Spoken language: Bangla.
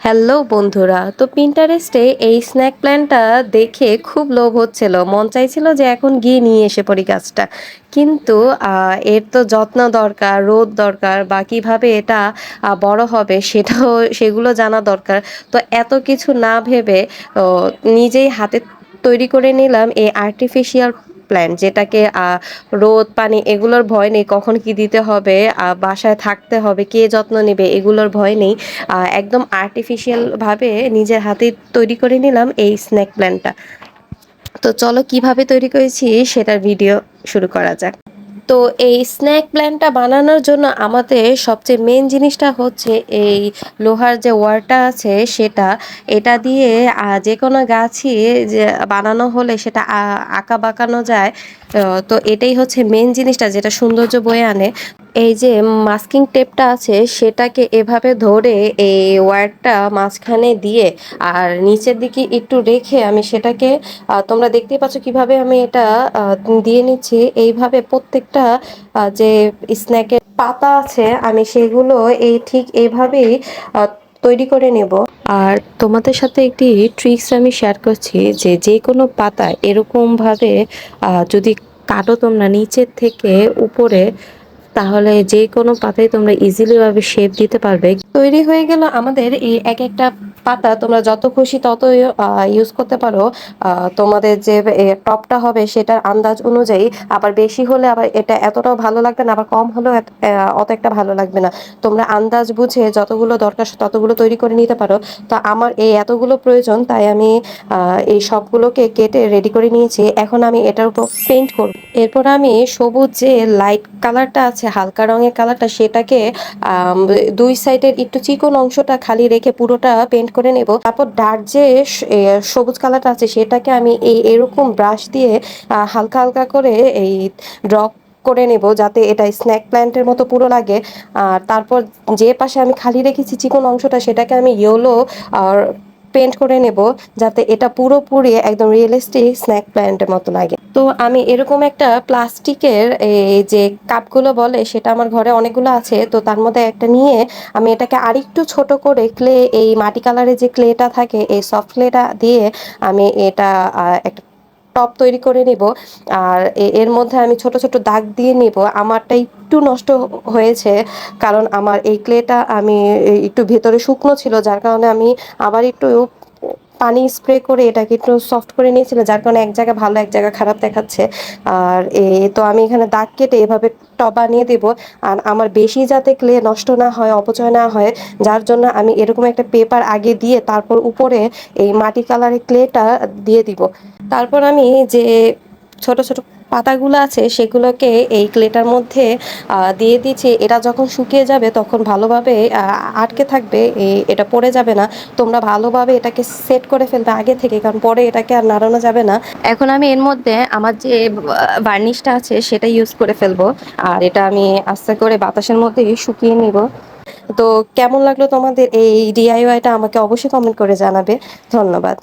হ্যালো বন্ধুরা, তো পিন্টারেস্টে এই স্ন্যাক প্ল্যানটা দেখে খুব লোভ হচ্ছিল, মন চাইছিল যে এখন গিয়ে নিয়ে এসে পড়ি গাছটা। কিন্তু এর তো যত্ন দরকার, রোদ দরকার, বা কিভাবে এটা বড় হবে সেগুলো জানা দরকার। তো এত কিছু না ভেবে ও, নিজেই হাতে তৈরি করে নিলাম এই আর্টিফিশিয়াল প্ল্যান্ট, যেটাকে রোদ পানি এগুলোর ভয় নেই, কখন কি দিতে হবে, বাসায় থাকতে হবে, কে যত্ন নেবে এগুলোর ভয় নেই। একদম আর্টিফিশিয়াল ভাবে নিজের হাতে তৈরি করে নিলাম এই স্ন্যাক প্ল্যান্টটা। তো চলো কিভাবে তৈরি করেছি সেটার ভিডিও শুরু করা যাক। তো এই স্ন্যাক প্ল্যানটা বানানোর জন্য আমাদের সবচেয়ে মেন জিনিসটা হচ্ছে এই লোহার যে ওয়ারটা আছে সেটা। এটা দিয়ে যে কোনো গাছই যে বানানো হলে সেটা আঁকা বাঁকানো যায়। তো এটাই হচ্ছে মেন জিনিসটা যেটা সৌন্দর্য বয়ে আনে। এই যে মাস্কিং টেপটা আছে সেটাকে এভাবে ধরে এই ওয়্যারটা মাঝখানে দিয়ে আর নিচের দিকে একটু রেখে আমি সেটাকে তোমরা দেখতেই পাচ্ছ কিভাবে আমি এটা দিয়ে নিচ্ছি। এইভাবে প্রত্যেকটা যে স্ন্যাকের পাতা আছে আমি সেগুলো ঠিক এইভাবেই তৈরি করে নেব। আর তোমাদের সাথে একটি ট্রিক্স আমি শেয়ার করছি যে যে কোনো পাতা এরকম ভাবে যদি কাটো তোমরা নিচের থেকে উপরে, তাহলে যে কোনো পাতায় তোমরা ইজিলি ভাবে শেপ দিতে পারবে। তৈরি হয়ে গেল আমাদের এই এক একটা পাতা। তোমরা যত খুশি তত ইউজ করতে পারো। তোমাদের যে টপটা হবে সেটার আন্দাজ অনুযায়ী, আবার বেশি হলে আবার এটা এতটাও ভালো লাগবে না, আবার কম হলেও অত একটা ভালো লাগবে না। তোমরা আন্দাজ বুঝে যতগুলো দরকার ততগুলো তৈরি করে নিতে পারো। তো আমার এই এতগুলো প্রয়োজন, তাই আমি এই সবগুলোকে কেটে রেডি করে নিয়েছি। এখন আমি এটার উপর পেইন্ট করব। এরপর আমি সবুজ যে লাইট কালারটা আছে, হালকা রঙের কালারটা, সেটাকে দুই সাইডের একটু চিকন অংশটা খালি রেখে পুরোটা পেইন্ট করে নেব। তারপর ডার্ক যে সবুজ কালারটা আছে সেটাকে আমি এরকম ব্রাশ দিয়ে হালকা হালকা করে এই ড্র করে নেব, যাতে এটা স্ন্যাক প্ল্যান্টের মতো পুরো লাগে। আর তারপর যে পাশে আমি খালি রেখেছি চিকন অংশটা সেটাকে আমি ইয়েলো আর পেন্ট করে নেব, যাতে এটা পুরোপুরি একদম রিয়েলিস্টিক স্ন্যাক প্ল্যান্টের মতো লাগে। তো আমি এরকম একটা প্লাস্টিকের এই যে কাপগুলো বলে সেটা আমার ঘরে অনেকগুলো আছে। তো তার মধ্যে একটা নিয়ে আমি এটাকে আরেকটু ছোট করে ক্লে, এই মাটি কালারের যে ক্লেটা থাকে এই সফট ক্লেটা দিয়ে আমি এটা একটা টপ তৈরি করে নিব। আর এর মধ্যে আমি ছোট ছোট দাগ দিয়ে নিব। আমারটা একটু নষ্ট হয়েছে, কারণ আমার এই ক্লেটা আমি একটু ভেতরে শুকনো ছিল, যার কারণে আমি আবার একটু পানি স্প্রে করে এটাকে একটু সফট করে নিয়েছিলাম, যার কারণে এক জায়গায় ভালো এক জায়গায় খারাপ দেখাচ্ছে। আর তো আমি এখানে দাগ কেটে এভাবে টব বানিয়ে দেবো। আর আমার বেশি যাতে ক্লে নষ্ট না হয়, অপচয় না হয়, যার জন্য আমি এরকম একটা পেপার আগে দিয়ে তারপর উপরে এই মাটি কালারের ক্লেটা দিয়ে দিব। তারপর আমি যে ছোট ছোট পাতাগুলো আছে সেগুলোকে এই ক্লেটার মধ্যে দিয়ে দিচ্ছি। এটা যখন শুকিয়ে যাবে তখন ভালোভাবে আটকে থাকবে, এটা পড়ে যাবে না। তোমরা ভালোভাবে এটাকে সেট করে ফেলবে আগে থেকে, কারণ পরে এটাকে আর নাড়ানো যাবে না। এখন আমি এর মধ্যে আমার যে বার্নিশটা আছে সেটা ইউজ করে ফেলবো। আর এটা আমি আস্তে করে বাতাসের মধ্যে শুকিয়ে নিব। তো কেমন লাগলো তোমাদের এই ডিআইওয়াইটা আমাকে অবশ্যই কমেন্ট করে জানাবে। ধন্যবাদ।